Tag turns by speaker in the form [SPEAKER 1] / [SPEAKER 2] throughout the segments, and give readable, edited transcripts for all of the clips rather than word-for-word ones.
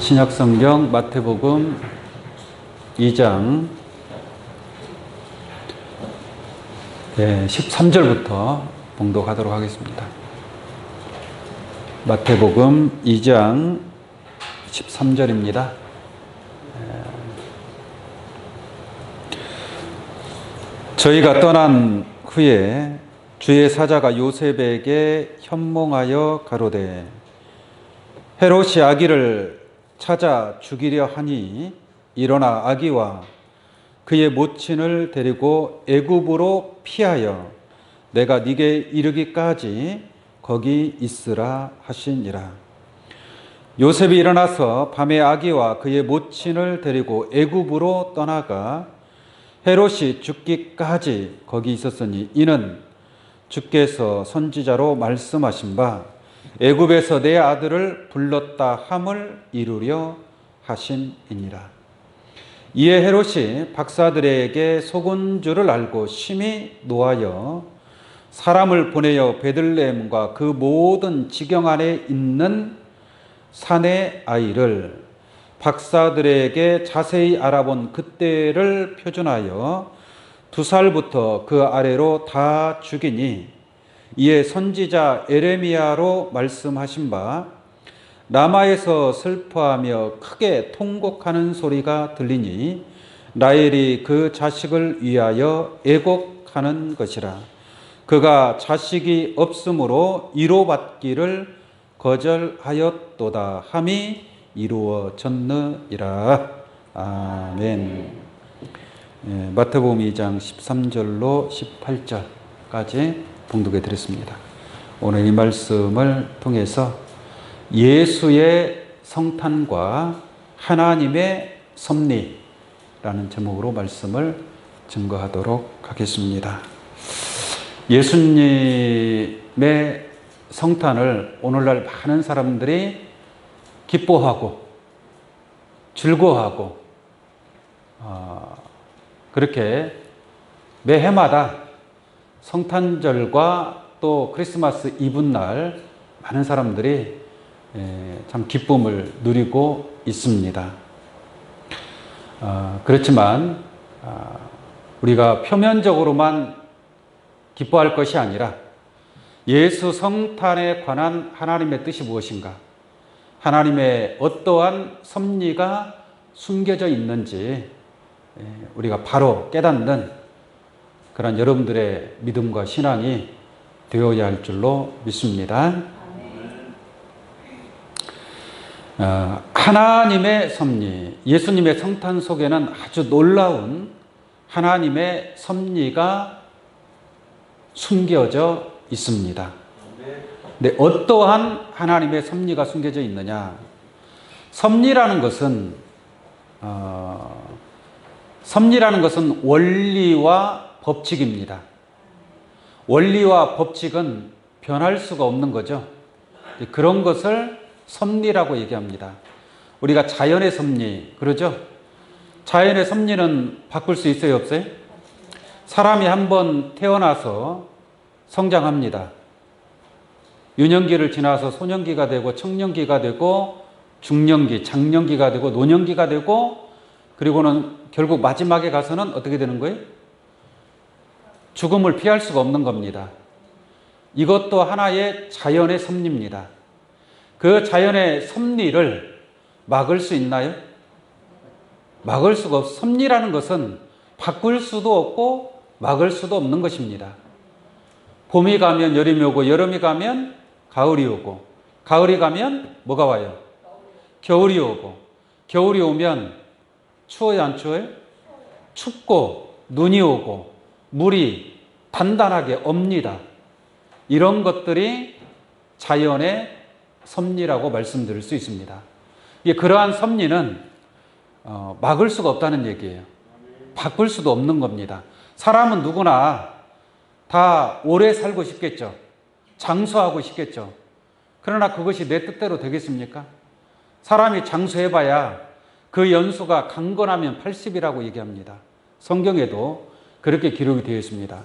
[SPEAKER 1] 신약성경 마태복음 2장 13절부터 봉독하도록 하겠습니다. 마태복음 2장 13절입니다. 저희가 떠난 후에 주의 사자가 요셉에게 현몽하여 가로되 헤롯이 아기를 찾아 죽이려 하니 일어나 아기와 그의 모친을 데리고 애굽으로 피하여 내가 네게 이르기까지 거기 있으라 하시니라. 요셉이 일어나서 밤에 아기와 그의 모친을 데리고 애굽으로 떠나가 헤롯이 죽기까지 거기 있었으니 이는 주께서 선지자로 말씀하신 바 애굽에서 내 아들을 불렀다 함을 이루려 하심이니라. 이에 헤롯이 박사들에게 속은 줄을 알고 심히 노하여 사람을 보내어 베들레헴과 그 모든 지경 안에 있는 산의 아이를 박사들에게 자세히 알아본 그때를 표준하여 2살부터 그 아래로 다 죽이니 이에 선지자 에레미야로 말씀하신 바 라마에서 슬퍼하며 크게 통곡하는 소리가 들리니 라헬이 그 자식을 위하여 애곡하는 것이라. 그가 자식이 없으므로 이로받기를 거절하였도다 함이 이루어졌느니라. 아멘. 마태복음 2장 13절로 18절까지 봉독해 드렸습니다. 오늘 이 말씀을 통해서 예수의 성탄과 하나님의 섭리라는 제목으로 말씀을 증거하도록 하겠습니다. 예수님의 성탄을 오늘날 많은 사람들이 기뻐하고 즐거워하고 그렇게 매해마다 성탄절과 또 크리스마스 이브날 많은 사람들이 참 기쁨을 누리고 있습니다. 그렇지만 우리가 표면적으로만 기뻐할 것이 아니라 예수 성탄에 관한 하나님의 뜻이 무엇인가, 하나님의 어떠한 섭리가 숨겨져 있는지 우리가 바로 깨닫는 그런 여러분들의 믿음과 신앙이 되어야 할 줄로 믿습니다. 하나님의 섭리, 예수님의 성탄 속에는 아주 놀라운 하나님의 섭리가 숨겨져 있습니다. 근데 어떠한 하나님의 섭리가 숨겨져 있느냐? 섭리라는 것은 원리와 법칙입니다. 원리와 법칙은 변할 수가 없는 거죠. 그런 것을 섭리라고 얘기합니다. 우리가 자연의 섭리, 그러죠? 자연의 섭리는 바꿀 수 있어요, 없어요? 사람이 한번 태어나서 성장합니다. 유년기를 지나서 소년기가 되고 청년기가 되고 중년기, 장년기가 되고 노년기가 되고 그리고는 결국 마지막에 가서는 어떻게 되는 거예요? 죽음을 피할 수가 없는 겁니다. 이것도 하나의 자연의 섭리입니다. 그 자연의 섭리를 막을 수 있나요? 막을 수가 없어. 섭리라는 것은 바꿀 수도 없고 막을 수도 없는 것입니다. 봄이 가면 여름이 오고 여름이 가면 가을이 오고 가을이 가면 뭐가 와요? 겨울이 오고 겨울이 오면 추워요, 안 추워요? 춥고 눈이 오고 물이 단단하게 옵니다. 이런 것들이 자연의 섭리라고 말씀드릴 수 있습니다. 그러한 섭리는 막을 수가 없다는 얘기예요. 바꿀 수도 없는 겁니다. 사람은 누구나 다 오래 살고 싶겠죠. 장수하고 싶겠죠. 그러나 그것이 내 뜻대로 되겠습니까? 사람이 장수해봐야 그 연수가 강건하면 80이라고 얘기합니다. 성경에도 그렇게 기록이 되어 있습니다.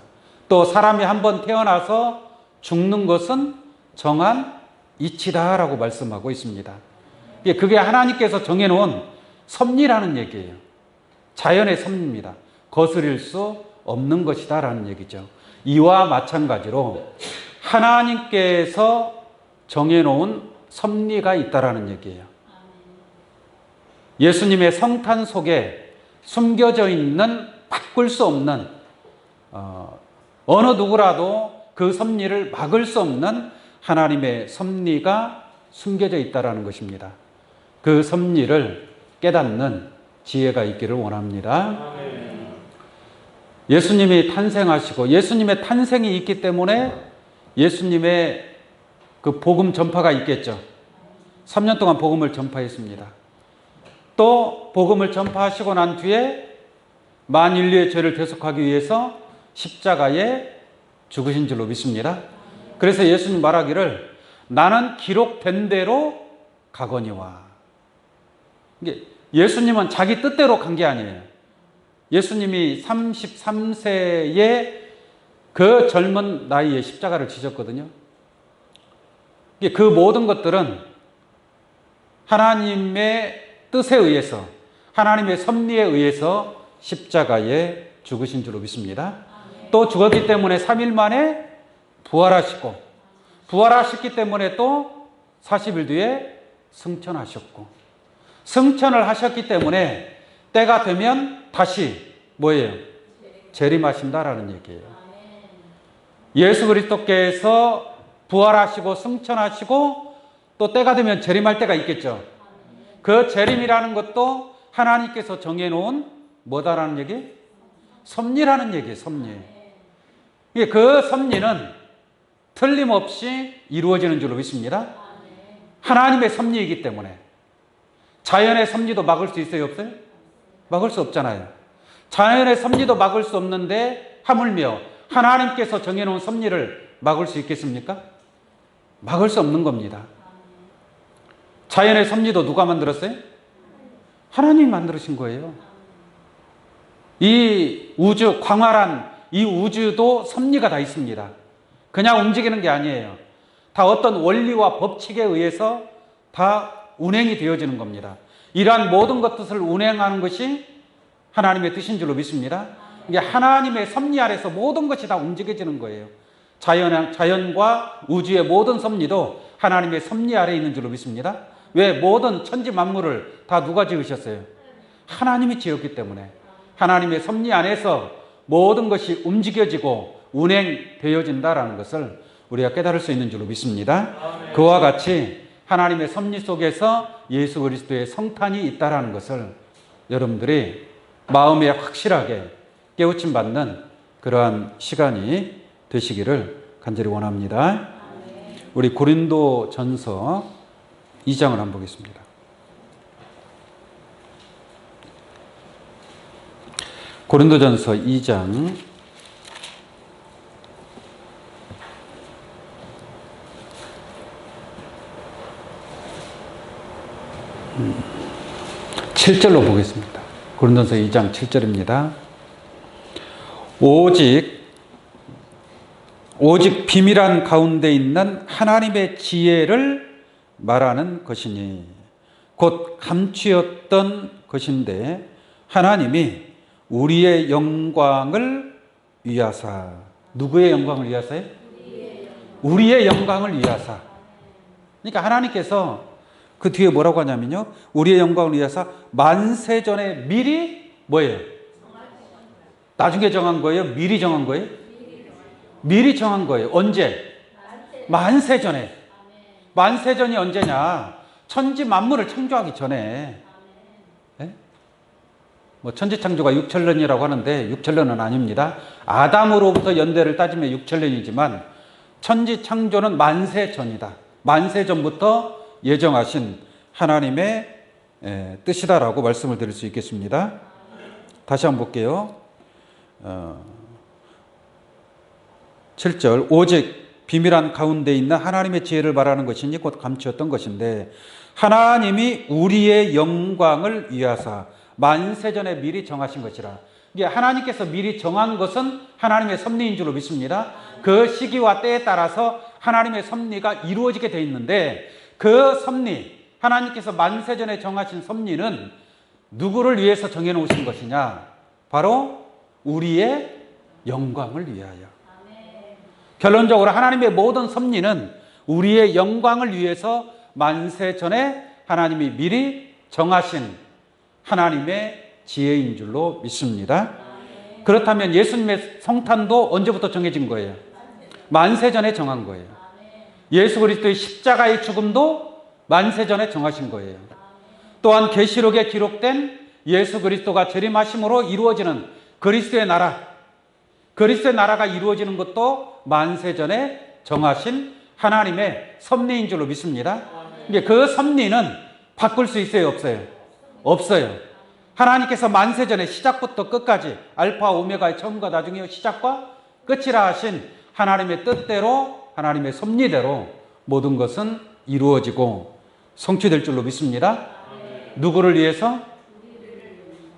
[SPEAKER 1] 또 사람이 한번 태어나서 죽는 것은 정한 이치다라고 말씀하고 있습니다. 그게 하나님께서 정해놓은 섭리라는 얘기예요. 자연의 섭리입니다. 거스릴 수 없는 것이다라는 얘기죠. 이와 마찬가지로 하나님께서 정해놓은 섭리가 있다라는 얘기예요. 예수님의 성탄 속에 숨겨져 있는 바꿀 수 없는 어느 누구라도 그 섭리를 막을 수 없는 하나님의 섭리가 숨겨져 있다라는 것입니다. 그 섭리를 깨닫는 지혜가 있기를 원합니다. 예수님이 탄생하시고 예수님의 탄생이 있기 때문에 예수님의 그 복음 전파가 있겠죠. 3년 동안 복음을 전파했습니다. 또 복음을 전파하시고 난 뒤에 만인류의 죄를 대속하기 위해서 십자가에 죽으신 줄로 믿습니다. 그래서 예수님 말하기를 나는 기록된 대로 가거니와. 예수님은 자기 뜻대로 간 게 아니에요. 예수님이 33세의 그 젊은 나이에 십자가를 지셨거든요. 그 모든 것들은 하나님의 뜻에 의해서, 하나님의 섭리에 의해서 십자가에 죽으신 줄로 믿습니다. 또 죽었기 때문에 3일 만에 부활하시고, 부활하셨기 때문에 또 40일 뒤에 승천하셨고, 승천을 하셨기 때문에 때가 되면 다시 뭐예요? 재림하신다라는 얘기예요. 예수 그리스도께서 부활하시고 승천하시고 또 때가 되면 재림할 때가 있겠죠. 그 재림이라는 것도 하나님께서 정해놓은 뭐다라는 얘기? 섭리라는 얘기예요. 섭리. 그 섭리는 틀림없이 이루어지는 줄로 믿습니다. 하나님의 섭리이기 때문에. 자연의 섭리도 막을 수 있어요? 없어요? 막을 수 없잖아요. 자연의 섭리도 막을 수 없는데 하물며 하나님께서 정해놓은 섭리를 막을 수 있겠습니까? 막을 수 없는 겁니다. 자연의 섭리도 누가 만들었어요? 하나님이 만드신 거예요. 이 우주, 광활한 이 우주도 섭리가 다 있습니다. 그냥 움직이는 게 아니에요. 다 어떤 원리와 법칙에 의해서 다 운행이 되어지는 겁니다. 이러한 모든 것들을 운행하는 것이 하나님의 뜻인 줄로 믿습니다. 이게 하나님의 섭리 아래서 모든 것이 다 움직여지는 거예요. 자연과 우주의 모든 섭리도 하나님의 섭리 아래에 있는 줄로 믿습니다. 왜? 모든 천지 만물을 다 누가 지으셨어요? 하나님이 지었기 때문에 하나님의 섭리 안에서 모든 것이 움직여지고 운행되어진다라는 것을 우리가 깨달을 수 있는 줄로 믿습니다. 그와 같이 하나님의 섭리 속에서 예수 그리스도의 성탄이 있다라는 것을 여러분들이 마음에 확실하게 깨우침 받는 그러한 시간이 되시기를 간절히 원합니다. 우리 고린도 전서 2장을 한번 보겠습니다. 고린도 전서 2장 7절로 보겠습니다. 고린도전서 2장 7절입니다. 오직 비밀한 가운데 있는 하나님의 지혜를 말하는 것이니 곧 감추었던 것인데 하나님이 우리의 영광을 위하사. 누구의 영광을 위하사요? 우리의 영광을 위하사. 그러니까 하나님께서 그 뒤에 뭐라고 하냐면요, 우리의 영광을 위하사 만세전에 미리 뭐예요? 나중에 정한 거예요? 미리 정한 거예요? 미리 정한 거예요. 언제? 만세전에. 만세전이 언제냐? 천지 만물을 창조하기 전에. 네? 뭐 천지창조가 6천년이라고 하는데 6천년은 아닙니다. 아담으로부터 연대를 따지면 6천년이지만 천지창조는 만세전이다. 만세전부터 예정하신 하나님의 뜻이다라고 말씀을 드릴 수 있겠습니다. 다시 한번 볼게요. 7절 오직 비밀한 가운데 있는 하나님의 지혜를 말하는 것이니 곧 감추었던 것인데 하나님이 우리의 영광을 위하사 만세전에 미리 정하신 것이라. 이게 하나님께서 미리 정한 것은 하나님의 섭리인 줄로 믿습니다. 그 시기와 때에 따라서 하나님의 섭리가 이루어지게 되어 있는데 그 섭리, 하나님께서 만세전에 정하신 섭리는 누구를 위해서 정해놓으신 것이냐? 바로 우리의 영광을 위하여. 결론적으로 하나님의 모든 섭리는 우리의 영광을 위해서 만세전에 하나님이 미리 정하신 하나님의 지혜인 줄로 믿습니다. 그렇다면 예수님의 성탄도 언제부터 정해진 거예요? 만세전에 정한 거예요. 예수 그리스도의 십자가의 죽음도 만세전에 정하신 거예요. 또한 계시록에 기록된 예수 그리스도가 재림하심으로 이루어지는 그리스도의 나라가 이루어지는 것도 만세전에 정하신 하나님의 섭리인 줄로 믿습니다. 그 섭리는 바꿀 수 있어요, 없어요? 없어요. 하나님께서 만세전에 시작부터 끝까지 알파 오메가의 처음과 나중이요 시작과 끝이라 하신 하나님의 뜻대로, 하나님의 섭리대로 모든 것은 이루어지고 성취될 줄로 믿습니다. 누구를 위해서?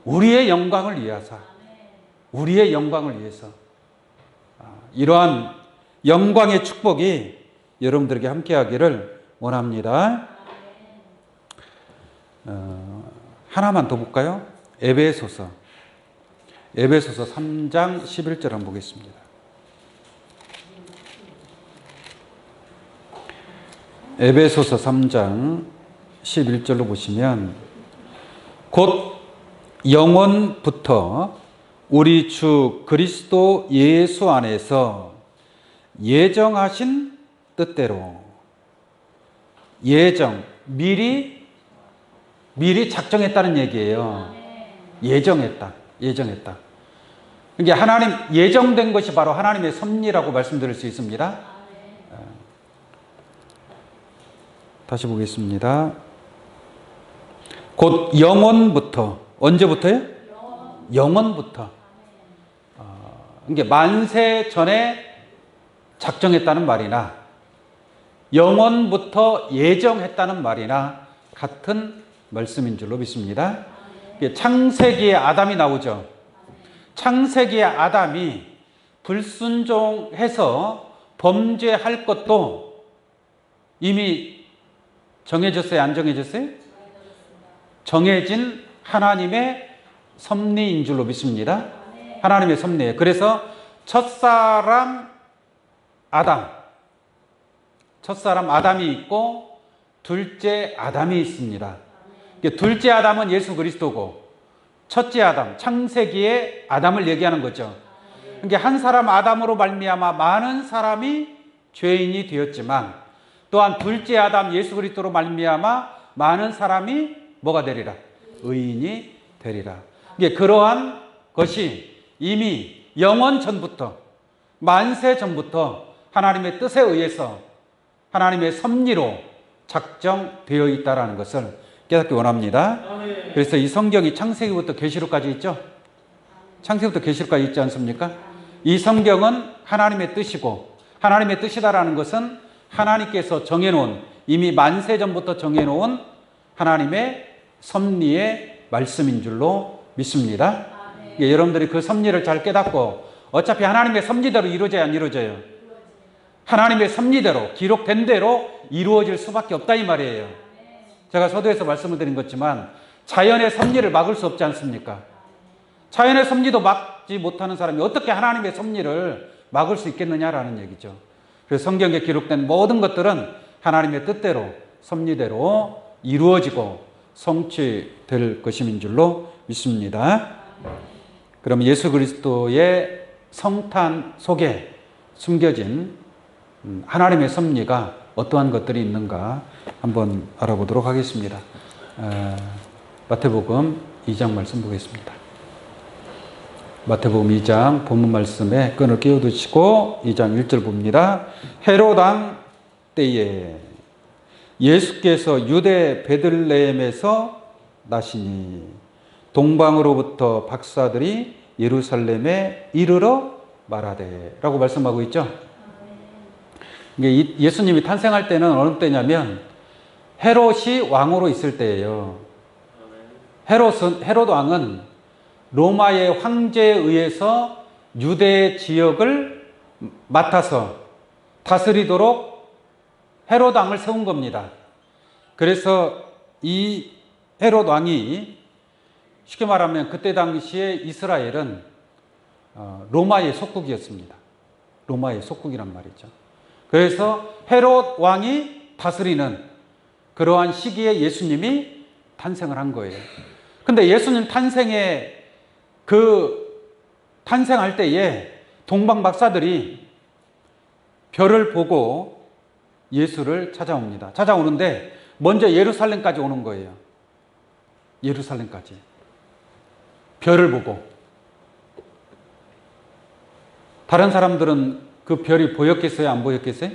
[SPEAKER 1] 우리의 영광을 위해서. 우리의 영광을 위해서. 이러한 영광의 축복이 여러분들에게 함께하기를 원합니다. 하나만 더 볼까요? 에베소서 3장 11절 한번 보겠습니다. 에베소서 3장 11절로 보시면 곧 영원부터 우리 주 그리스도 예수 안에서 예정하신 뜻대로 미리 작정했다는 얘기예요. 예정했다. 이게 하나님 예정된 것이 바로 하나님의 섭리라고 말씀드릴 수 있습니다. 다시 보겠습니다. 곧 영원부터. 언제부터요? 영원부터. 이게 만세 전에 작정했다는 말이나 영원부터 예정했다는 말이나 같은 말씀인 줄로 믿습니다. 창세기에 아담이 나오죠. 창세기에 아담이 불순종해서 범죄할 것도 이미 정해졌어요? 안 정해졌어요? 정해진 하나님의 섭리인 줄로 믿습니다. 하나님의 섭리예요. 그래서 첫사람 아담이 있고 둘째 아담이 있습니다. 둘째 아담은 예수 그리스도고 첫째 아담, 창세기의 아담을 얘기하는 거죠. 그러니까 한 사람 아담으로 말미암아 많은 사람이 죄인이 되었지만 또한 둘째 아담 예수 그리스도로 말미암아 많은 사람이 뭐가 되리라? 의인이 되리라. 이게 그러한 것이 이미 영원 전부터 만세 전부터 하나님의 뜻에 의해서 하나님의 섭리로 작정되어 있다는 것을 깨닫기 원합니다. 그래서 이 성경이 창세기부터 계시록까지 있죠. 창세기부터 계시록까지 있지 않습니까? 이 성경은 하나님의 뜻이고 하나님의 뜻이다라는 것은 하나님께서 정해놓은 이미 만세 전부터 정해놓은 하나님의 섭리의 말씀인 줄로 믿습니다. 여러분들이 그 섭리를 잘 깨닫고 어차피 하나님의 섭리대로 이루어져야 안 이루어져요? 하나님의 섭리대로 기록된 대로 이루어질 수밖에 없다 이 말이에요. 제가 서두에서 말씀을 드린 것지만 자연의 섭리를 막을 수 없지 않습니까? 자연의 섭리도 막지 못하는 사람이 어떻게 하나님의 섭리를 막을 수 있겠느냐라는 얘기죠. 그래서 성경에 기록된 모든 것들은 하나님의 뜻대로 섭리대로 이루어지고 성취될 것임인 줄로 믿습니다. 그럼 예수 그리스도의 성탄 속에 숨겨진 하나님의 섭리가 어떠한 것들이 있는가 한번 알아보도록 하겠습니다. 마태복음 2장 말씀 보겠습니다. 마태복음 2장 본문 말씀에 끈을 끼워두시고 2장 1절 봅니다. 헤롯 왕 때에 예수께서 유대 베들레헴에서 나시니 동방으로부터 박사들이 예루살렘에 이르러 말하되 라고 말씀하고 있죠. 예수님이 탄생할 때는 어느 때냐면 헤롯이 왕으로 있을 때예요. 헤롯 왕은 로마의 황제에 의해서 유대 지역을 맡아서 다스리도록 헤롯 왕을 세운 겁니다. 그래서 이 헤롯 왕이 쉽게 말하면 그때 당시에 이스라엘은 로마의 속국이었습니다. 로마의 속국이란 말이죠. 그래서 헤롯 왕이 다스리는 그러한 시기에 예수님이 탄생을 한 거예요. 근데 예수님 탄생할 때에 동방 박사들이 별을 보고 예수를 찾아옵니다. 찾아오는데 먼저 예루살렘까지 오는 거예요. 예루살렘까지. 별을 보고. 다른 사람들은 그 별이 보였겠어요? 안 보였겠어요?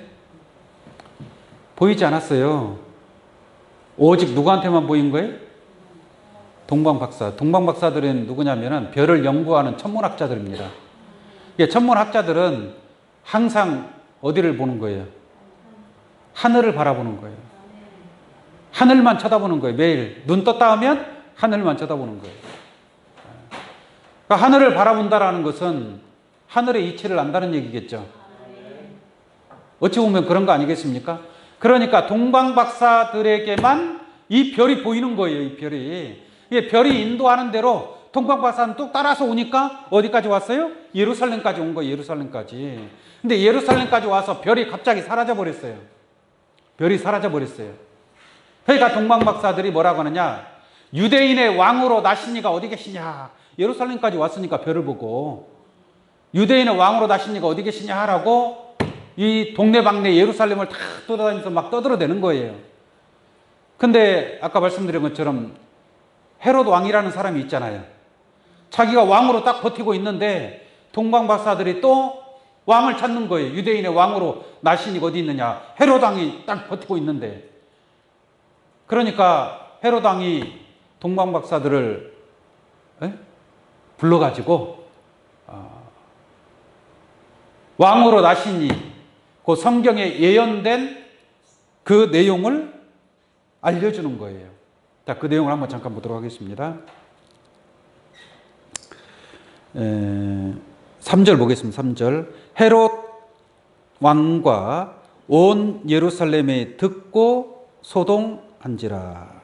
[SPEAKER 1] 보이지 않았어요. 오직 누구한테만 보인 거예요? 동방 박사. 동방 박사들은 누구냐면은 별을 연구하는 천문학자들입니다. 천문학자들은 항상 어디를 보는 거예요? 하늘을 바라보는 거예요. 하늘만 쳐다보는 거예요. 매일 눈 떴다 하면 하늘만 쳐다보는 거예요. 그러니까 하늘을 바라본다라는 것은 하늘의 이치를 안다는 얘기겠죠. 어찌 보면 그런 거 아니겠습니까? 그러니까 동방 박사들에게만 이 별이 보이는 거예요. 이 별이. 별이 인도하는 대로 동방 박사는 뚝 따라서 오니까 어디까지 왔어요? 예루살렘까지 온 거예요. 예루살렘까지. 근데 예루살렘까지 와서 별이 갑자기 사라져 버렸어요. 별이 사라져 버렸어요. 그러니까 동방 박사들이 뭐라고 하느냐? 유대인의 왕으로 나신 이가 어디 계시냐? 예루살렘까지 왔으니까 별을 보고 유대인의 왕으로 나신 이가 어디 계시냐라고 이 동네방네 예루살렘을 다 돌아다니면서 막 떠들어대는 거예요. 근데 아까 말씀드린 것처럼 헤롯 왕이라는 사람이 있잖아요. 자기가 왕으로 딱 버티고 있는데 동방 박사들이 또 왕을 찾는 거예요. 유대인의 왕으로 나신 이가 어디 있느냐? 헤롯 왕이 딱 버티고 있는데. 그러니까 헤롯 왕이 동방 박사들을 불러가지고 왕으로 나신 이, 그 성경에 예언된 그 내용을 알려주는 거예요. 자, 그 내용을 한번 잠깐 보도록 하겠습니다. 3절 보겠습니다. 3절. 헤롯 왕과 온 예루살렘에 듣고 소동한지라.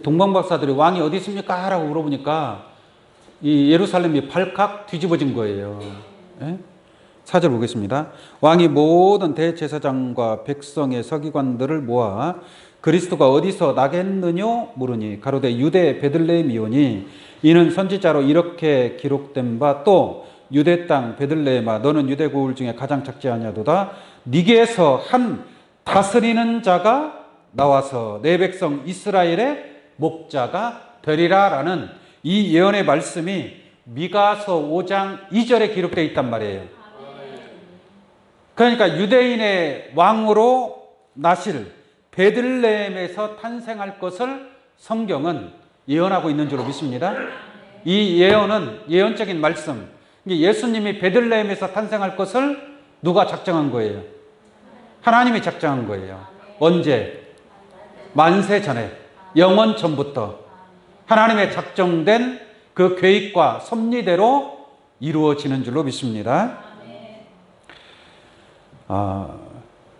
[SPEAKER 1] 동방 박사들이 왕이 어디 있습니까? 라고 물어보니까 이 예루살렘이 발칵 뒤집어진 거예요. 4절 보겠습니다. 왕이 모든 대제사장과 백성의 서기관들을 모아 그리스도가 어디서 나겠느냐 물으니 가로되 유대 베들레헴이오니 이는 선지자로 이렇게 기록된 바 또 유대 땅 베들레헴아 너는 유대 고을 중에 가장 작지 아니하도다 네게서 한 다스리는 자가 나와서 내 백성 이스라엘의 목자가 되리라 라는 이 예언의 말씀이 미가서 5장 2절에 기록되어 있단 말이에요. 그러니까 유대인의 왕으로 나실 베들레헴에서 탄생할 것을 성경은 예언하고 있는 줄로 믿습니다. 이 예언은 예언적인 말씀. 예수님이 베들레헴에서 탄생할 것을 누가 작정한 거예요? 하나님이 작정한 거예요. 언제? 만세 전에, 영원 전부터 하나님의 작정된 그 계획과 섭리대로 이루어지는 줄로 믿습니다.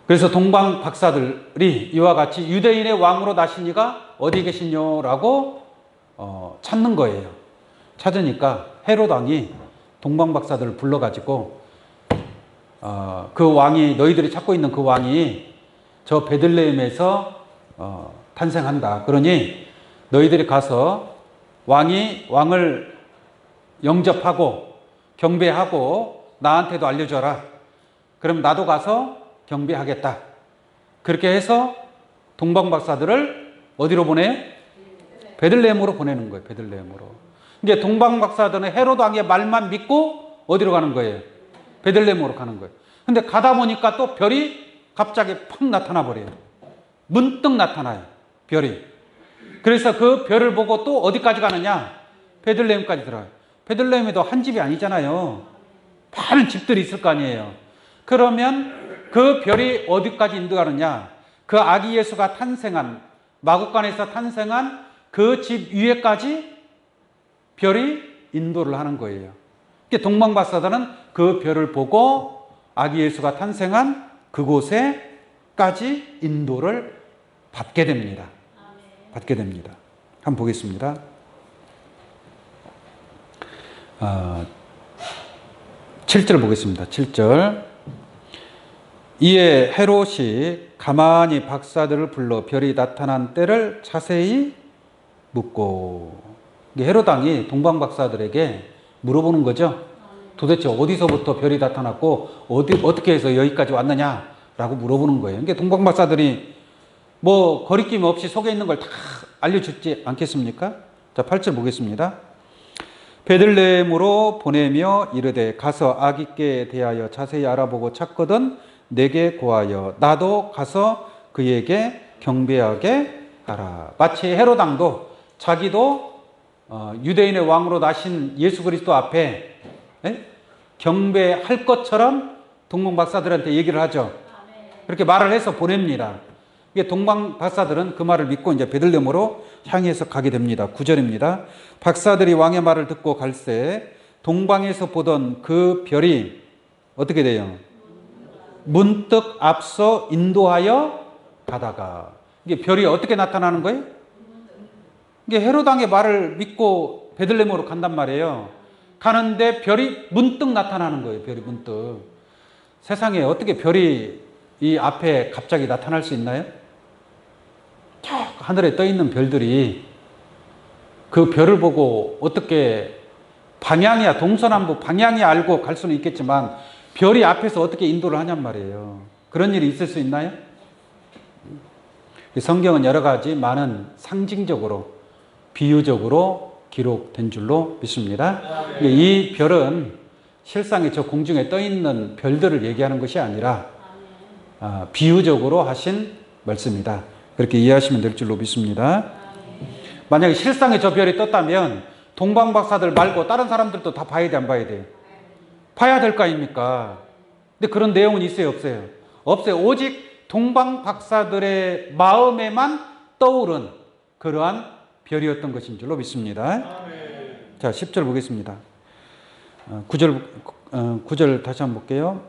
[SPEAKER 1] 그래서 동방 박사들이 이와 같이 유대인의 왕으로 나신 이가 어디 계시냐라고 찾는 거예요. 찾으니까 헤롯 왕이 동방 박사들을 불러가지고 그 왕이 너희들이 찾고 있는 그 왕이 저 베들레헴에서 탄생한다. 그러니 너희들이 가서 왕을 영접하고 경배하고 나한테도 알려줘라. 그럼 나도 가서 경배하겠다. 그렇게 해서 동방 박사들을 어디로 보내요? 베들레헴으로 보내는 거예요. 베들레헴으로. 이제 동방 박사들은 헤롯 왕의 말만 믿고 어디로 가는 거예요? 베들레헴으로 가는 거예요. 근데 가다 보니까 또 별이 갑자기 팍 나타나 버려요. 문득 나타나요. 별이. 그래서 그 별을 보고 또 어디까지 가느냐? 베들레헴까지 들어가요. 베들레헴에도 한 집이 아니잖아요. 많은 집들이 있을 거 아니에요. 그러면 그 별이 어디까지 인도하느냐? 그 아기 예수가 탄생한, 마구간에서 탄생한 그 집 위에까지 별이 인도를 하는 거예요. 동방 박사들은 그 별을 보고 아기 예수가 탄생한 그곳에까지 인도를 받게 됩니다. 받게 됩니다. 한번 보겠습니다. 7절 보겠습니다. 7절. 이에 헤롯이 가만히 박사들을 불러 별이 나타난 때를 자세히 묻고, 헤롯 왕이 동방 박사들에게 물어보는 거죠. 도대체 어디서부터 별이 나타났고 어떻게 해서 여기까지 왔느냐라고 물어보는 거예요. 그러니까 동방 박사들이 뭐 거리낌 없이 속에 있는 걸 다 알려주지 않겠습니까? 자, 8절 보겠습니다. 베들레헴으로 보내며 이르되 가서 아기께 대하여 자세히 알아보고 찾거든 내게 고하여 나도 가서 그에게 경배하게 하라. 마치 헤롯 왕도 자기도 유대인의 왕으로 나신 예수 그리스도 앞에 경배할 것처럼 동방 박사들한테 얘기를 하죠. 그렇게 말을 해서 보냅니다. 동방 박사들은 그 말을 믿고 이제 베들레헴으로 향해서 가게 됩니다. 9절입니다. 박사들이 왕의 말을 듣고 갈새 동방에서 보던 그 별이 어떻게 돼요? 문득 앞서 인도하여 가다가, 이게 별이 어떻게 나타나는 거예요? 이게 헤롯 왕의 말을 믿고 베들레헴으로 간단 말이에요. 가는데 별이 문득 나타나는 거예요. 별이 문득. 세상에 어떻게 별이 이 앞에 갑자기 나타날 수 있나요? 저 하늘에 떠 있는 별들이 그 별을 보고 어떻게 방향이야, 동서남북 방향이 알고 갈 수는 있겠지만 별이 앞에서 어떻게 인도를 하냔 말이에요. 그런 일이 있을 수 있나요? 성경은 여러 가지 많은 상징적으로, 비유적으로 기록된 줄로 믿습니다. 이 별은 실상에 저 공중에 떠 있는 별들을 얘기하는 것이 아니라 비유적으로 하신 말씀이다. 그렇게 이해하시면 될 줄로 믿습니다. 만약에 실상에 저 별이 떴다면 동방 박사들 말고 다른 사람들도 다 봐야 돼, 안 봐야 돼요? 봐야 될 거 아닙니까? 근데 그런 내용은 있어요, 없어요? 없어요. 오직 동방 박사들의 마음에만 떠오른 그러한 별이었던 것인 줄로 믿습니다. 자, 10절 보겠습니다. 9절 다시 한번 볼게요.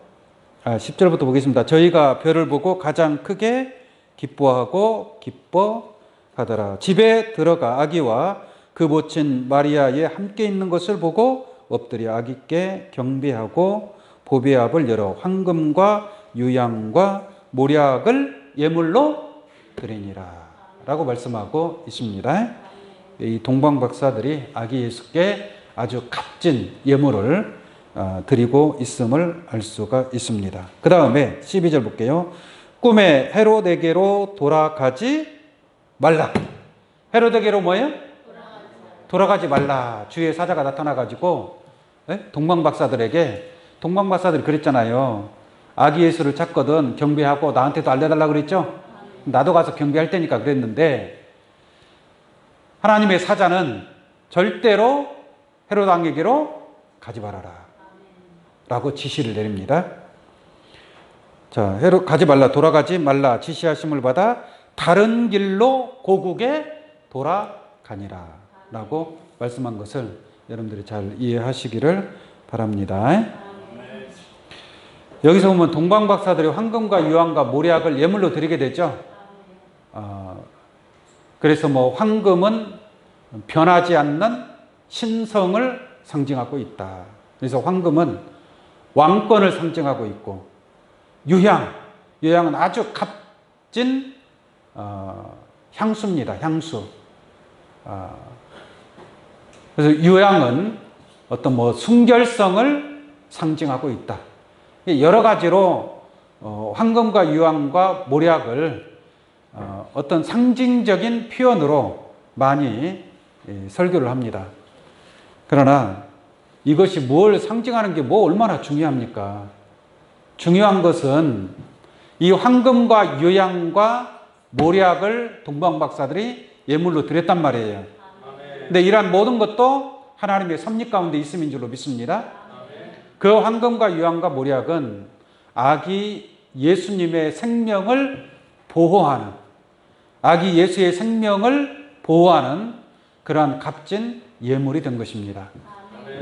[SPEAKER 1] 10절부터 보겠습니다. 저희가 별을 보고 가장 크게 기뻐하고 기뻐하더라. 집에 들어가 아기와 그 모친 마리아에 함께 있는 것을 보고 엎드려 아기께 경배하고 보배압을 열어 황금과 유향과 모략을 예물로 드리니라 라고 말씀하고 있습니다. 이 동방 박사들이 아기 예수께 아주 값진 예물을 드리고 있음을 알 수가 있습니다. 그 다음에 12절 볼게요. 꿈에 헤롯에게로 돌아가지 말라. 헤롯에게로 뭐예요? 돌아가지 말라. 주의 사자가 나타나가지고 동방 박사들에게, 동방 박사들이 그랬잖아요. 아기 예수를 찾거든 경배하고 나한테도 알려달라고 그랬죠. 나도 가서 경배할 테니까 그랬는데 하나님의 사자는 절대로 헤롯 왕에게로 가지 말아라 라고 지시를 내립니다. 자, 헤롯 가지 말라, 돌아가지 말라 지시하심을 받아 다른 길로 고국에 돌아가니라 라고 말씀한 것을 여러분들이 잘 이해하시기를 바랍니다. 여기서 보면 동방 박사들이 황금과 유황과 모략을 예물로 드리게 되죠. 그래서 뭐 황금은 변하지 않는 신성을 상징하고 있다. 그래서 황금은 왕권을 상징하고 있고, 유향은 아주 값진 향수입니다. 향수. 그래서 유향은 어떤 뭐 순결성을 상징하고 있다. 여러 가지로 황금과 유황과 모략을 어떤 상징적인 표현으로 많이 설교를 합니다. 그러나 이것이 뭘 상징하는 게 뭐 얼마나 중요합니까? 중요한 것은 이 황금과 유향과 모략을 동방 박사들이 예물로 드렸단 말이에요. 근데 이러한 모든 것도 하나님의 섭리 가운데 있음인 줄로 믿습니다. 그 황금과 유향과 모략은 아기 예수님의 생명을 보호하는, 아기 예수의 생명을 보호하는 그러한 값진 예물이 된 것입니다.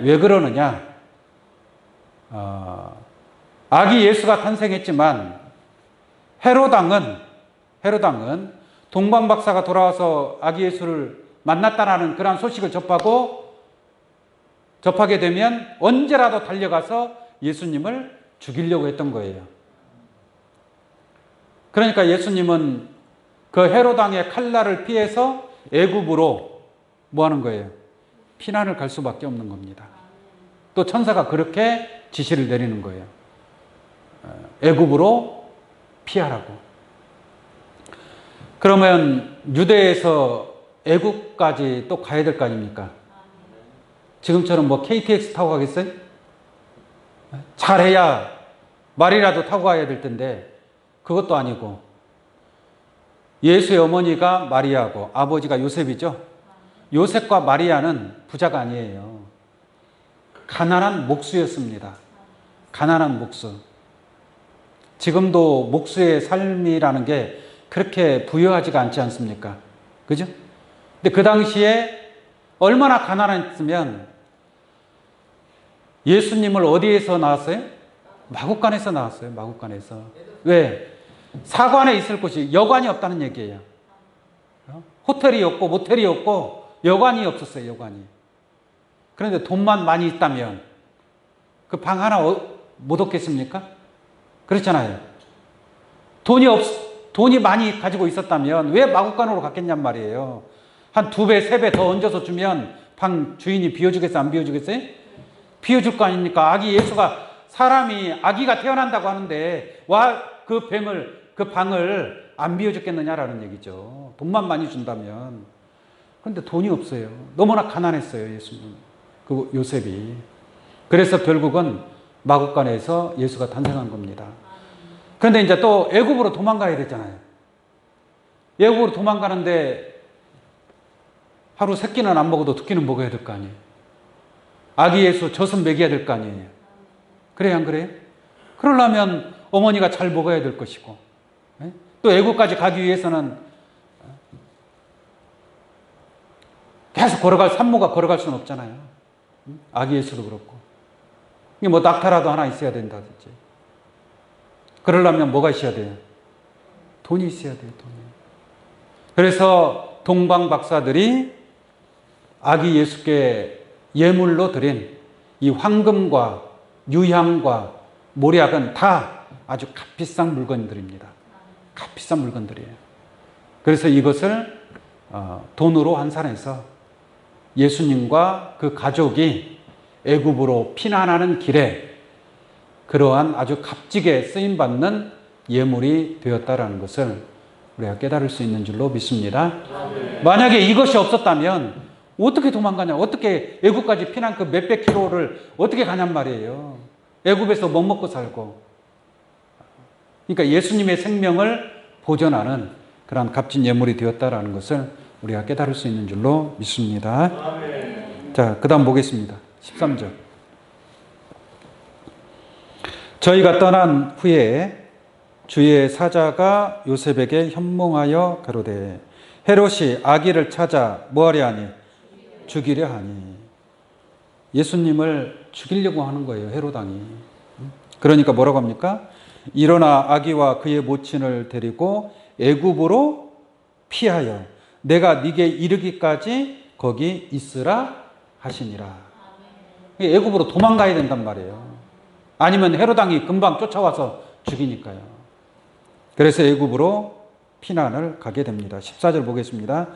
[SPEAKER 1] 왜 그러느냐? 아기 예수가 탄생했지만 헤롯 왕은 동방박사가 돌아와서 아기 예수를 만났다라는 그런 소식을 접하게 되면 언제라도 달려가서 예수님을 죽이려고 했던 거예요. 그러니까 예수님은 그 헤롯 왕의 칼날을 피해서 애굽으로 뭐 하는 거예요? 피난을 갈 수밖에 없는 겁니다. 또 천사가 그렇게 지시를 내리는 거예요. 애굽으로 피하라고. 그러면 유대에서 애굽까지 또 가야 될 거 아닙니까? 지금처럼 뭐 KTX 타고 가겠어요? 잘해야 말이라도 타고 가야 될 텐데 그것도 아니고, 예수의 어머니가 마리아고 아버지가 요셉이죠. 요셉과 마리아는 부자가 아니에요. 가난한 목수였습니다. 가난한 목수. 지금도 목수의 삶이라는 게 그렇게 부유하지가 않지 않습니까? 그죠? 근데 그 당시에 얼마나 가난했으면 예수님을 어디에서 낳았어요? 마구간에서 낳았어요. 마구간에서. 왜? 사관에 있을 곳이 여관이 없다는 얘기예요. 호텔이 없고 모텔이 없고 여관이 없었어요. 여관이. 그런데 돈만 많이 있다면 그 방 하나 못 얻겠습니까? 그렇잖아요. 돈이 많이 가지고 있었다면 왜 마구간으로 갔겠냔 말이에요. 한 2배, 3배 더 얹어서 주면 방 주인이 비워주겠어요? 안 비워주겠어요? 비워줄 거 아닙니까? 아기 예수가, 사람이 아기가 태어난다고 하는데 그 방을 안 비워줬겠느냐라는 얘기죠. 돈만 많이 준다면. 그런데 돈이 없어요. 너무나 가난했어요, 예수님. 그 요셉이. 그래서 결국은 마구간에서 예수가 탄생한 겁니다. 그런데 이제 또 애굽으로 도망가야 되잖아요. 애굽으로 도망가는데 하루 3끼는 안 먹어도 2끼는 먹어야 될 거 아니에요. 아기 예수 젖은 먹여야 될 거 아니에요. 그래요, 안 그래요? 그러려면 어머니가 잘 먹어야 될 것이고, 또 애굽까지 가기 위해서는 계속 산모가 걸어갈 수는 없잖아요. 아기 예수도 그렇고. 뭐 낙타라도 하나 있어야 된다든지. 그러려면 뭐가 있어야 돼요? 돈이 있어야 돼요, 돈이. 그래서 동방 박사들이 아기 예수께 예물로 드린 이 황금과 유향과 모략은 다 아주 값비싼 물건들입니다. 값비싼 물건들이에요. 그래서 이것을 돈으로 환산해서 예수님과 그 가족이 애굽으로 피난하는 길에 그러한 아주 값지게 쓰임받는 예물이 되었다라는 것을 우리가 깨달을 수 있는 줄로 믿습니다. 만약에 이것이 없었다면 어떻게 도망가냐? 어떻게 애굽까지 피난 그 몇백 킬로를 어떻게 가냔 말이에요. 애굽에서 못 먹고 살고. 그러니까 예수님의 생명을 보존하는 그런 값진 예물이 되었다라는 것을 우리가 깨달을 수 있는 줄로 믿습니다. 아멘. 자, 그 다음 보겠습니다. 13절. 저희가 떠난 후에 주의 사자가 요셉에게 현몽하여 가로되 헤롯이 아기를 찾아 뭐하려 하니? 죽이려 하니. 예수님을 죽이려고 하는 거예요, 헤롯 왕이. 그러니까 뭐라고 합니까? 일어나 아기와 그의 모친을 데리고 애굽으로 피하여 내가 네게 이르기까지 거기 있으라 하시니라. 애굽으로 도망가야 된단 말이에요. 아니면 헤롯 왕이 금방 쫓아와서 죽이니까요. 그래서 애굽으로 피난을 가게 됩니다. 14절 보겠습니다.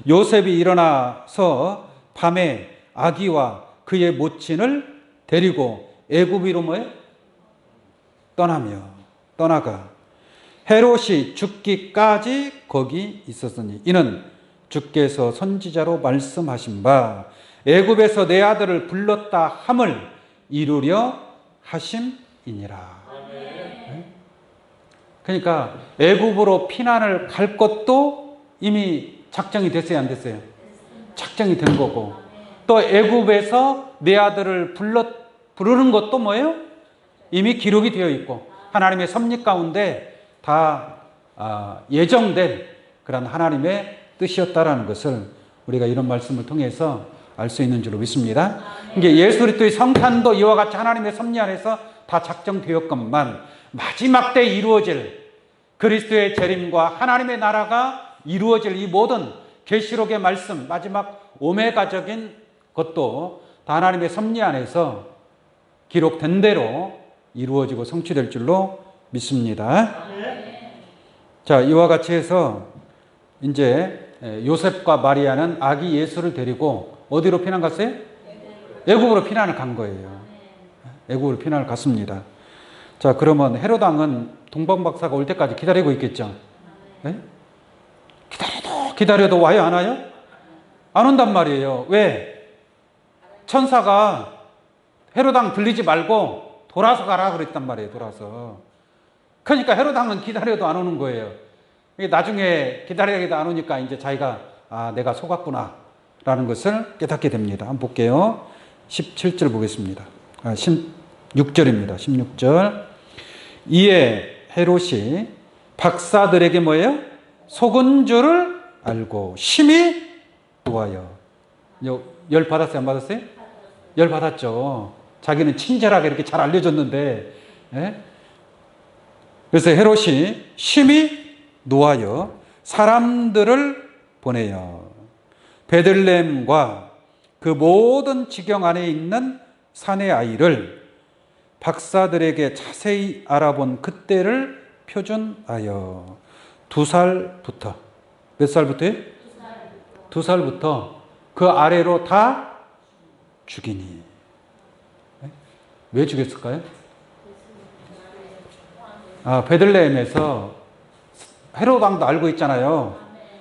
[SPEAKER 1] 요셉이 일어나서 밤에 아기와 그의 모친을 데리고 애굽으로 뭐예요? 떠나가 헤롯이 죽기까지 거기 있었으니 이는 주께서 선지자로 말씀하신 바 애굽에서 내 아들을 불렀다 함을 이루려 하심이니라. 그러니까 애굽으로 피난을 갈 것도 이미 작정이 됐어요, 안 됐어요? 작정이 된 거고, 또 애굽에서 내 아들을 부르는 것도 뭐예요? 이미 기록이 되어 있고 하나님의 섭리 가운데 다 예정된 그런 하나님의 뜻이었다라는 것을 우리가 이런 말씀을 통해서 알 수 있는 줄로 믿습니다. 이게 예수 그리스도의 성탄도 이와 같이 하나님의 섭리 안에서 다 작정되었건만 마지막 때 이루어질 그리스도의 재림과 하나님의 나라가 이루어질 이 모든 계시록의 말씀, 마지막 오메가적인 것도 다 하나님의 섭리 안에서 기록된 대로 이루어지고 성취될 줄로 믿습니다. 자, 이와 같이 해서 이제 요셉과 마리아는 아기 예수를 데리고 어디로 피난 갔어요? 애굽으로 피난을 간 거예요. 애굽으로 피난을 갔습니다. 자, 그러면 헤롯 왕은 동방 박사가 올 때까지 기다리고 있겠죠. 네? 기다려도 와요, 안 와요? 안 온단 말이에요. 왜? 천사가 헤롯 왕 들리지 말고 돌아서 가라 그랬단 말이에요. 돌아서. 그러니까 헤롯 왕은 기다려도 안 오는 거예요. 나중에 기다려도 안 오니까 이제 자기가 내가 속았구나 라는 것을 깨닫게 됩니다. 한번 볼게요. 17절 보겠습니다. 16절입니다. 16절. 이에 헤롯이 박사들에게 뭐예요? 속은 줄을 알고 심히 노하여. 열 받았어요? 안 받았어요? 열 받았죠. 자기는 친절하게 이렇게 잘 알려줬는데, 예? 그래서 헤롯이 심히 노하여 사람들을 보내요. 베들레헴과 그 모든 지경 안에 있는 사내 아이를 박사들에게 자세히 알아본 그때를 표준하여 2살부터, 몇 살부터요? 2살부터 그 아래로 다 죽이니. 왜 죽였을까요? 베들레헴에서 헤롯 왕도 알고 있잖아요.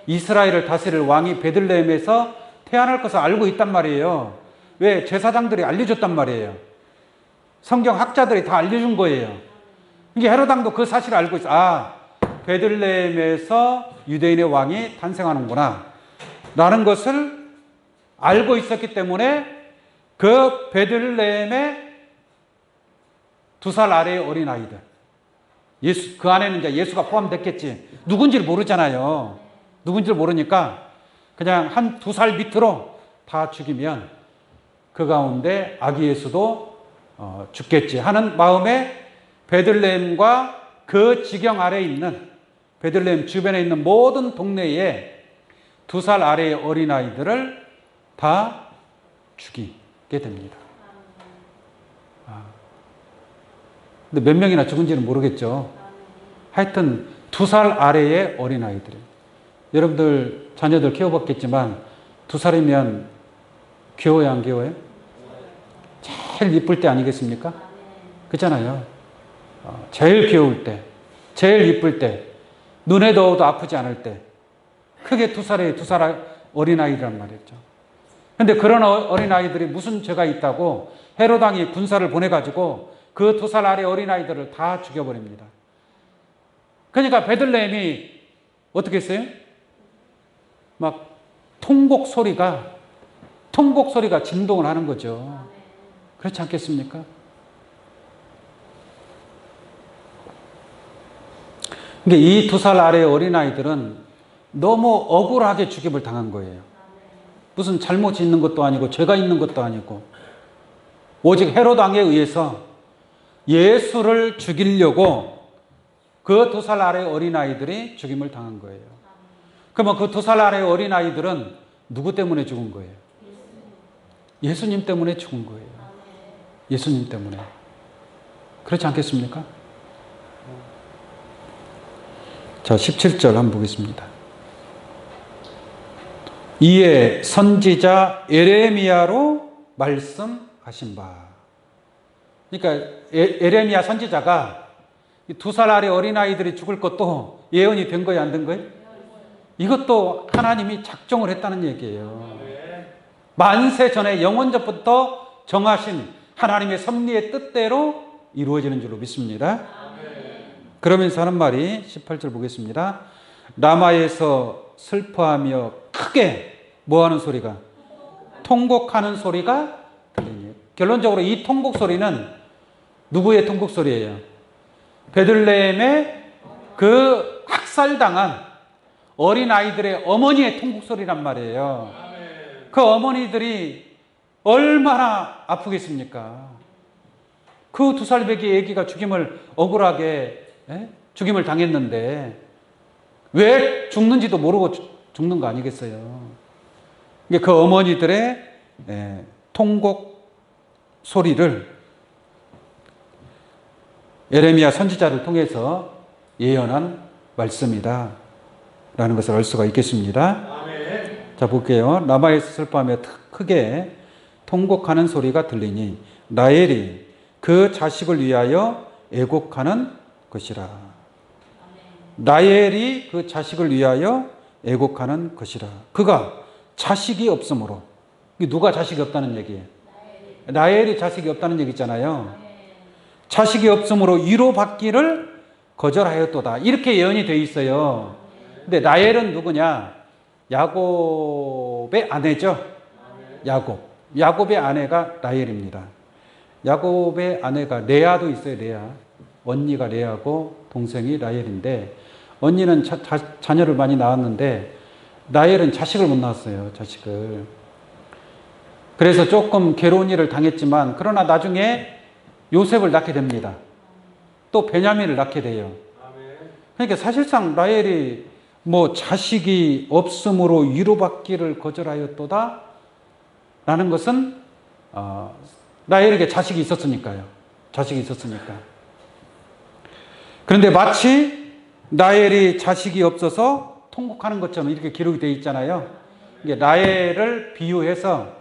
[SPEAKER 1] 이스라엘을 다스릴 왕이 베들레헴에서 태어날 것을 알고 있단 말이에요. 왜? 제사장들이 알려줬단 말이에요. 성경 학자들이 다 알려준 거예요. 이게 헤롯 왕도 그 사실을 알고 있어. 베들레헴에서 유대인의 왕이 탄생하는구나 라는 것을 알고 있었기 때문에 그 베들레헴의 2살 아래의 어린아이들, 예수, 그 안에는 이제 예수가 포함됐겠지. 누군지를 모르잖아요. 누군지를 모르니까 그냥 한 2살 밑으로 다 죽이면 그 가운데 아기 예수도 죽겠지 하는 마음에 베들레헴과 그 지경 아래에 있는, 베들레헴 주변에 있는 모든 동네에 2살 아래의 어린아이들을 다 죽이게 됩니다. 근데 몇 명이나 죽은지는 모르겠죠. 하여튼 2살 아래의 어린아이들. 여러분들 자녀들 키워봤겠지만 2살이면 귀여워요, 안 귀여워요? 제일 이쁠 때 아니겠습니까? 그렇잖아요. 제일 귀여울 때, 제일 이쁠 때, 눈에 넣어도 아프지 않을 때, 크게 2살 어린아이란 말이죠. 근데 그런 어린아이들이 무슨 죄가 있다고 헤롯 왕이 군사를 보내가지고 그 2살 아래 어린아이들을 다 죽여버립니다. 그러니까 베들레헴이 어떻게 했어요? 막 통곡 소리가 진동을 하는 거죠. 그렇지 않겠습니까? 그러니까 이 2살 아래의 어린아이들은 너무 억울하게 죽임을 당한 거예요. 무슨 잘못이 있는 것도 아니고 죄가 있는 것도 아니고 오직 헤롯 왕에 의해서 예수를 죽이려고 그 2살 아래의 어린아이들이 죽임을 당한 거예요. 그러면 그 2살 아래의 어린아이들은 누구 때문에 죽은 거예요? 예수님 때문에 죽은 거예요. 예수님 때문에. 그렇지 않겠습니까? 자, 17절 한번 보겠습니다. 이에 선지자 예레미야로 말씀하신 바. 그러니까 예레미야 선지자가 2살 아래 어린아이들이 죽을 것도 예언이 된 거예요, 안 된 거예요? 이것도 하나님이 작정을 했다는 얘기예요. 만세 전에 영원전부터 정하신 하나님의 섭리의 뜻대로 이루어지는 줄로 믿습니다. 그러면서 하는 말이 18절 보겠습니다. 라마에서 슬퍼하며 크게 뭐하는 소리가? 통곡하는 소리가 들리니. 결론적으로 이 통곡 소리는 누구의 통곡 소리예요? 베들레헴의 그 학살당한 어린아이들의 어머니의 통곡 소리란 말이에요. 그 어머니들이 얼마나 아프겠습니까? 그 2살 배기 애기가 죽임을 억울하게 죽임을 당했는데 왜 죽는지도 모르고 죽는 거 아니겠어요? 이게 그 어머니들의 통곡 소리를 예레미야 선지자를 통해서 예언한 말씀이다 라는 것을 알 수가 있겠습니다. 아멘. 자, 볼게요. 라마에서 슬퍼하며 크게 통곡하는 소리가 들리니 라헬이 그 자식을 위하여 애곡하는 것이라. 라헬이 그 자식을 위하여 애곡하는 것이라. 그가 자식이 없으므로. 누가 자식이 없다는 얘기예요? 라헬이 자식이 없다는 얘기 있잖아요. 자식이 없으므로 위로받기를 거절하였도다. 이렇게 예언이 되어 있어요. 근데 라헬은 누구냐? 야곱의 아내죠. 야곱의 아내가 라헬입니다. 야곱의 아내가 레아도 있어요. 레아. 언니가 레아고 동생이 라헬인데 언니는 자녀를 많이 낳았는데 라헬은 자식을 못 낳았어요. 자식을. 그래서 조금 괴로운 일을 당했지만 그러나 나중에 요셉을 낳게 됩니다. 또 베냐민을 낳게 돼요. 그러니까 사실상 라헬이 뭐 자식이 없으므로 위로받기를 거절하였도다 라는 것은 라헬에게 자식이 있었으니까요. 자식이 있었으니까. 그런데 마치 라헬이 자식이 없어서 통곡하는 것처럼 이렇게 기록이 되어 있잖아요. 이게 라헬을 비유해서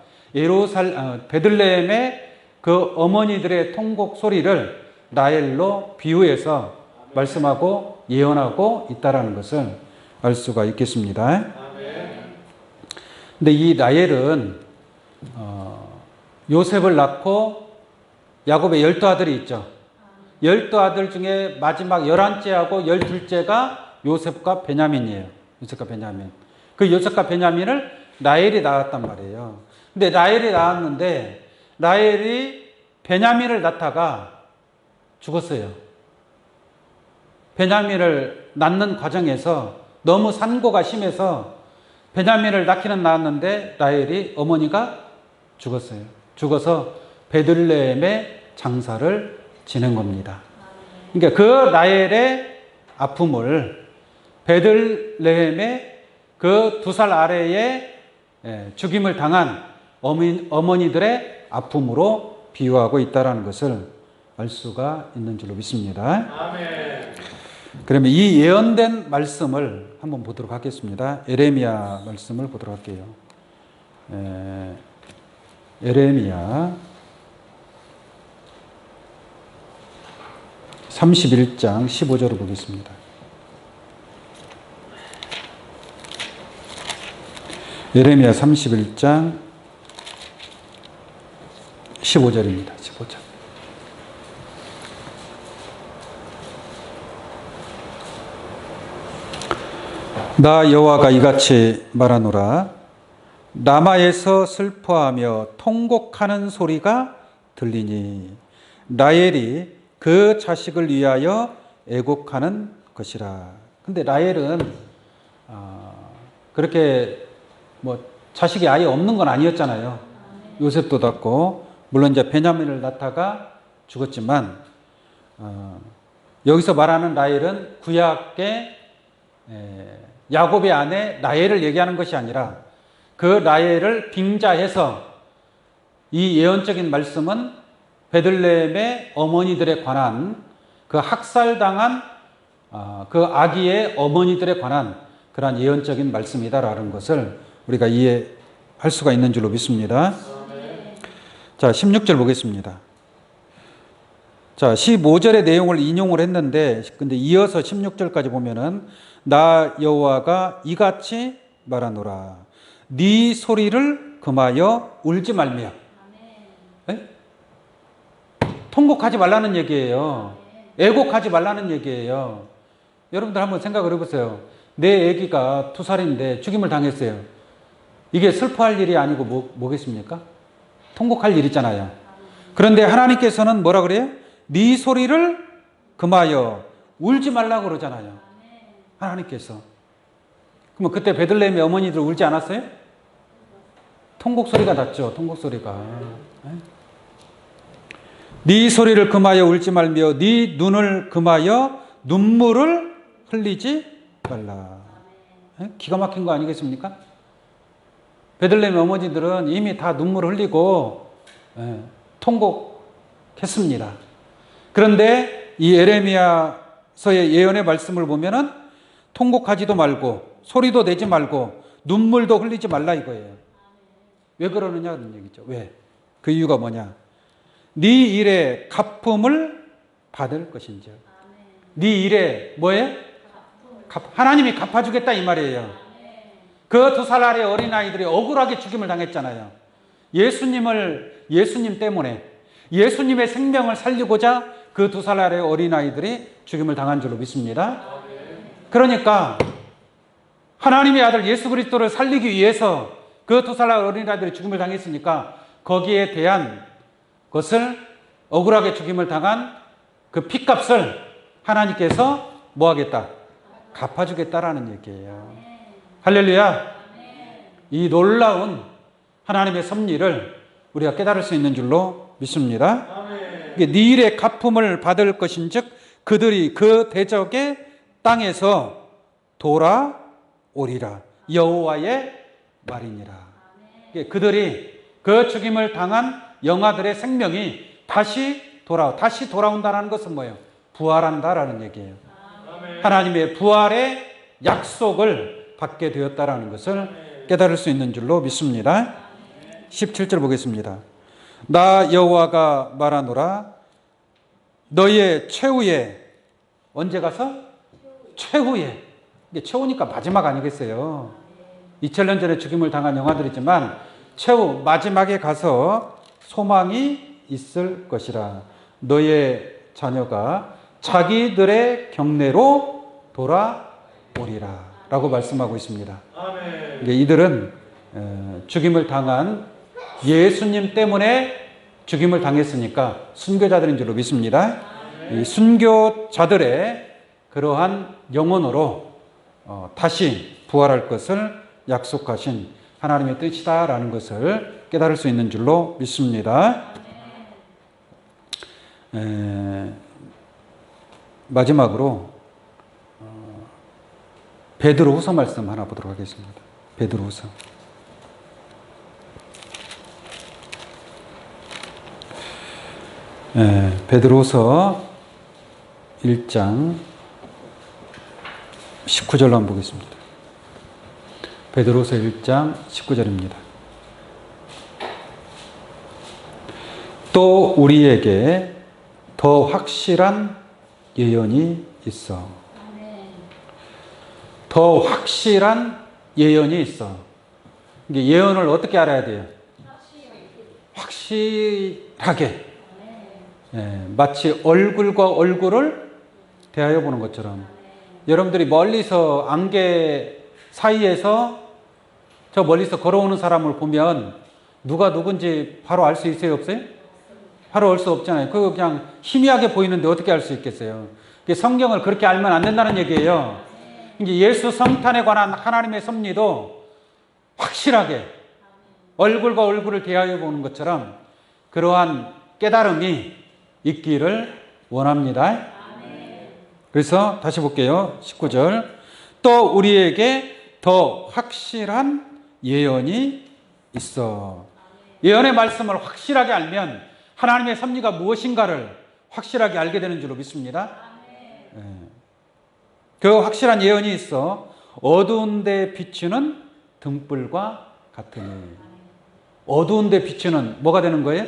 [SPEAKER 1] 베들레헴의 그 어머니들의 통곡 소리를 라헬로 비유해서 말씀하고 예언하고 있다라는 것을 알 수가 있겠습니다. 근데 이 라헬은 요셉을 낳고 야곱의 12아들이 있죠. 12아들 중에 마지막 11째하고 12째가 요셉과 베냐민이에요. 요셉과 베냐민. 그 요셉과 베냐민을 라헬이 낳았단 말이에요. 근데 라헬이 낳았는데 라헬이 베냐민을 낳다가 죽었어요. 베냐민을 낳는 과정에서 너무 산고가 심해서 베냐민을 낳기는 낳았는데 라헬이 어머니가 죽었어요. 죽어서 베들레헴에 장사를 지낸 겁니다. 그러니까 그 라헬의 아픔을 베들레헴의 그 2살 아래에 죽임을 당한 어머니들의 아픔으로 비유하고 있다는 것을 알 수가 있는 줄로 믿습니다. 아멘. 그러면 이 예언된 말씀을 한번 보도록 하겠습니다. 예레미야 말씀을 보도록 할게요. 예레미야 31장 15절을 보겠습니다. 예레미야 31장 15절입니다. 15절. 나 여호와가 이같이 말하노라. 라마에서 슬퍼하며 통곡하는 소리가 들리니 라헬이 그 자식을 위하여 애곡하는 것이라. 근데 라헬은 그렇게 뭐 자식이 아예 없는 건 아니었잖아요. 요셉도 낳고 물론 이제 베냐민을 낳다가 죽었지만 여기서 말하는 라헬은 구약의 야곱의 아내 라헬을 얘기하는 것이 아니라 그 라헬을 빙자해서 이 예언적인 말씀은 베들레헴의 어머니들에 관한 그 학살당한 그 아기의 어머니들에 관한 그러한 예언적인 말씀이다라는 것을 우리가 이해할 수가 있는 줄로 믿습니다. 자, 16절 보겠습니다. 자, 15절의 내용을 인용을 했는데 근데 이어서 16절까지 보면은 나 여호와가 이같이 말하노라. 네 소리를 금하여 울지 말며. 통곡하지 말라는 얘기예요. 애곡하지 말라는 얘기예요. 여러분들 한번 생각을 해보세요. 내 아기가 2살인데 죽임을 당했어요. 이게 슬퍼할 일이 아니고 뭐겠습니까? 통곡할 일이잖아요. 그런데 하나님께서는 뭐라 그래요? 네 소리를 금하여 울지 말라고 그러잖아요. 하나님께서. 그러면 그때 베들레헴의 어머니들 울지 않았어요? 통곡 소리가 났죠. 통곡 소리가. 네 소리를 금하여 울지 말며 네 눈을 금하여 눈물을 흘리지 말라. 기가 막힌 거 아니겠습니까? 베들레헴 어머니들은 이미 다 눈물 흘리고 통곡했습니다. 그런데 이 에레미야서의 예언의 말씀을 보면은 통곡하지도 말고 소리도 내지 말고 눈물도 흘리지 말라 이거예요. 왜 그러느냐는 얘기죠. 왜? 그 이유가 뭐냐? 네 일의 갚음을 받을 것인지. 네 일에 뭐예요? 하나님이 갚아주겠다 이 말이에요. 그 2살 아래 어린아이들이 억울하게 죽임을 당했잖아요. 예수님 때문에 예수님의 생명을 살리고자 그 2살 아래 어린아이들이 죽임을 당한 줄로 믿습니다. 그러니까 하나님의 아들 예수 그리스도를 살리기 위해서 그 2살 아래 어린아이들이 죽임을 당했으니까 거기에 대한 것을 억울하게 죽임을 당한 그 핏값을 하나님께서 뭐 하겠다? 갚아주겠다라는 얘기예요. 할렐루야. 이 놀라운 하나님의 섭리를 우리가 깨달을 수 있는 줄로 믿습니다. 네 일의 갚음을 받을 것인즉 그들이 그 대적의 땅에서 돌아오리라. 여호와의 말이니라. 그들이 그 죽임을 당한 영아들의 생명이 다시 돌아온다는 것은 뭐예요? 부활한다라는 얘기예요. 하나님의 부활의 약속을 받게 되었다라는 것을 깨달을 수 있는 줄로 믿습니다. 17절 보겠습니다. 나 여호와가 말하노라. 너의 최후에, 언제 가서? 최후에. 이게 최후니까 마지막 아니겠어요? 2000년 전에 죽임을 당한 영아들이지만 최후 마지막에 가서 소망이 있을 것이라. 너의 자녀가 자기들의 경내로 돌아오리라 라고 말씀하고 있습니다. 이들은 죽임을 당한 예수님 때문에 죽임을 당했으니까 순교자들인 줄로 믿습니다. 이 순교자들의 그러한 영혼으로 다시 부활할 것을 약속하신 하나님의 뜻이다라는 것을 깨달을 수 있는 줄로 믿습니다. 마지막으로 베드로후서 말씀 하나 보도록 하겠습니다. 베드로후서. 베드로후서 1장 19절로 한번 보겠습니다. 베드로후서 1장 19절입니다. 또 우리에게 더 확실한 예언이 있어. 더 확실한 예언이 있어. 예언을 어떻게 알아야 돼요? 확실하게. 마치 얼굴과 얼굴을 대하여 보는 것처럼. 여러분들이 멀리서 안개 사이에서 저 멀리서 걸어오는 사람을 보면 누가 누군지 바로 알 수 있어요? 없어요? 바로 알 수 없잖아요. 그거 그냥 희미하게 보이는데 어떻게 알 수 있겠어요? 성경을 그렇게 알면 안 된다는 얘기예요. 예수 성탄에 관한 하나님의 섭리도 확실하게 얼굴과 얼굴을 대하여 보는 것처럼 그러한 깨달음이 있기를 원합니다. 그래서 다시 볼게요. 19절. 또 우리에게 더 확실한 예언이 있어. 예언의 말씀을 확실하게 알면 하나님의 섭리가 무엇인가를 확실하게 알게 되는 줄로 믿습니다. 그 확실한 예언이 있어. 어두운 데 비추는 등불과 같으니. 어두운 데 비추는 뭐가 되는 거예요?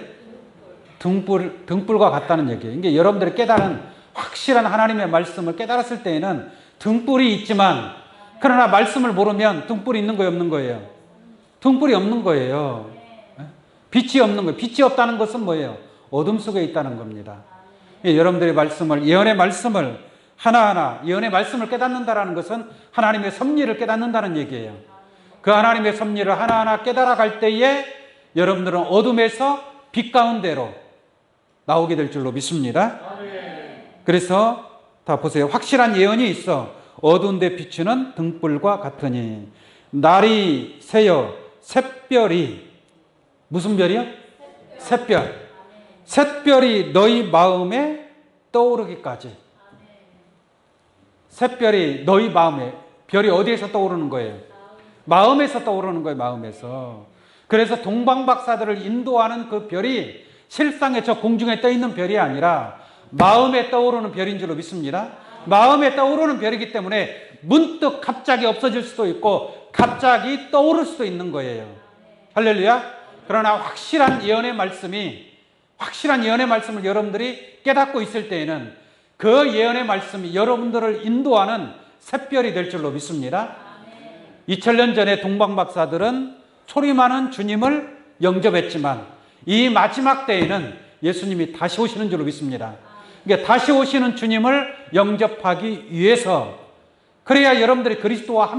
[SPEAKER 1] 등불과 같다는 얘기예요. 이게 여러분들이 깨달은 확실한 하나님의 말씀을 깨달았을 때에는 등불이 있지만 그러나 말씀을 모르면 등불이 있는 거예요, 없는 거예요? 등불이 없는 거예요. 빛이 없는 거예요. 빛이 없다는 것은 뭐예요? 어둠 속에 있다는 겁니다. 여러분들의 말씀을, 예언의 말씀을 하나하나, 예언의 말씀을 깨닫는다는 것은 하나님의 섭리를 깨닫는다는 얘기예요. 그 하나님의 섭리를 하나하나 깨달아갈 때에 여러분들은 어둠에서 빛 가운데로 나오게 될 줄로 믿습니다. 그래서 다 보세요. 확실한 예언이 있어. 어두운 데 비추는 등불과 같으니. 날이 새어 샛별이, 무슨 별이요? 샛별. 샛별이 너희 마음에 떠오르기까지. 샛별이 너희 마음에 별이 어디에서 떠오르는 거예요? 마음에서 떠오르는 거예요. 마음에서. 그래서 동방박사들을 인도하는 그 별이 실상에 저 공중에 떠 있는 별이 아니라 마음에 떠오르는 별인 줄로 믿습니다. 마음에 떠오르는 별이기 때문에 문득 갑자기 없어질 수도 있고 갑자기 떠오를 수도 있는 거예요. 할렐루야. 그러나 확실한 예언의 말씀을 여러분들이 깨닫고 있을 때에는 그 예언의 말씀이 여러분들을 인도하는 샛별이 될 줄로 믿습니다. 2000년 전에 동방박사들은 초림하는 주님을 영접했지만 이 마지막 때에는 예수님이 다시 오시는 줄로 믿습니다. 그러니까 다시 오시는 주님을 영접하기 위해서, 그래야 여러분들이 그리스도와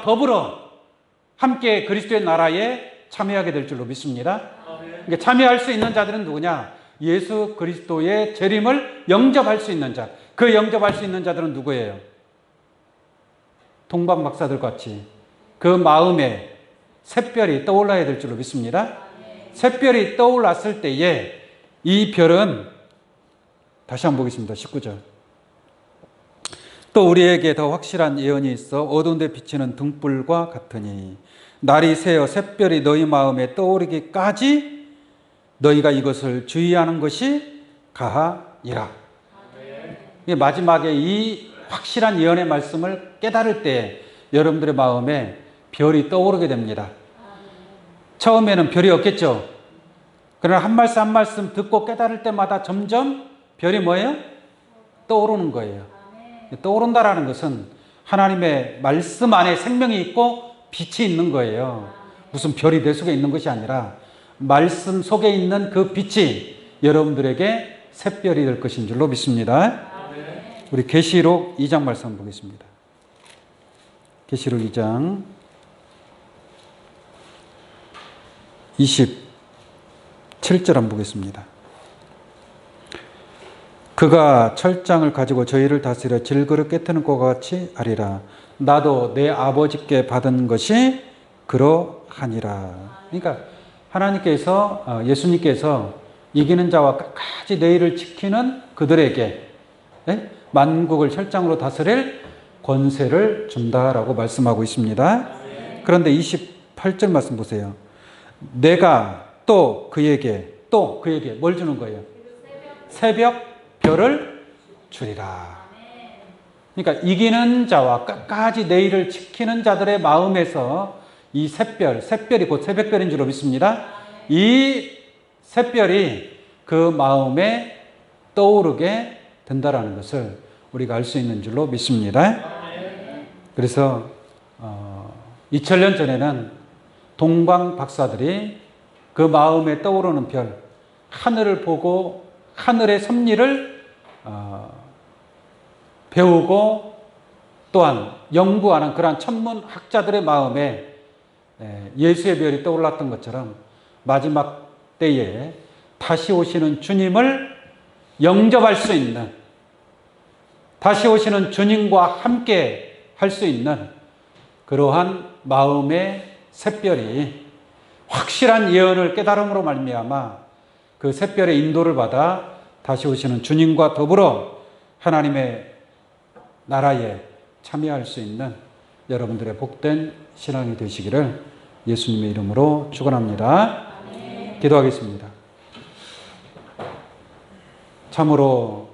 [SPEAKER 1] 더불어 함께 그리스도의 나라에 참여하게 될 줄로 믿습니다. 그러니까 참여할 수 있는 자들은 누구냐? 예수 그리스도의 재림을 영접할 수 있는 자. 그 영접할 수 있는 자들은 누구예요? 동방박사들 같이 그 마음에 샛별이 떠올라야 될 줄로 믿습니다. 샛별이 떠올랐을 때에 이 별은, 다시 한번 보겠습니다. 19절. 또 우리에게 더 확실한 예언이 있어 어두운 데 비치는 등불과 같으니 날이 새어 샛별이 너희 마음에 떠오르기까지 너희가 이것을 주의하는 것이 가하니라. 마지막에 이 확실한 예언의 말씀을 깨달을 때 여러분들의 마음에 별이 떠오르게 됩니다. 처음에는 별이 없겠죠. 그러나 한 말씀 한 말씀 듣고 깨달을 때마다 점점 별이 뭐예요? 떠오르는 거예요. 떠오른다라는 것은 하나님의 말씀 안에 생명이 있고 빛이 있는 거예요. 무슨 별이 내 속에 있는 것이 아니라 말씀 속에 있는 그 빛이 여러분들에게 샛별이 될 것인 줄로 믿습니다. 우리 계시록 2장 말씀 한번 보겠습니다. 계시록 2장 27절 한번 보겠습니다. 그가 철장을 가지고 저희를 다스려 질그릇 깨트는 것과 같이 하리라. 나도 내 아버지께 받은 것이 그러하니라. 그러니까 하나님께서, 예수님께서 이기는 자와 끝까지 내일을 지키는 그들에게 만국을 철장으로 다스릴 권세를 준다라고 말씀하고 있습니다. 그런데 28절 말씀 보세요. 내가 또 그에게 뭘 주는 거예요? 새벽 별을 주리라. 그러니까 이기는 자와 끝까지 내일을 지키는 자들의 마음에서 이 샛별이 곧 새벽별인 줄로 믿습니다. 이 샛별이 그 마음에 떠오르게 된다라는 것을 우리가 알 수 있는 줄로 믿습니다. 그래서 2000년 전에는 동방 박사들이 그 마음에 떠오르는 별, 하늘을 보고 하늘의 섭리를 배우고 또한 연구하는 그러한 천문학자들의 마음에 예수의 별이 떠올랐던 것처럼 마지막 때에 다시 오시는 주님을 영접할 수 있는, 다시 오시는 주님과 함께 할 수 있는 그러한 마음의 샛별이 확실한 예언을 깨달음으로 말미암아 그 샛별의 인도를 받아 다시 오시는 주님과 더불어 하나님의 나라에 참여할 수 있는 여러분들의 복된 신앙이 되시기를 예수님의 이름으로 축원합니다. 기도하겠습니다. 참으로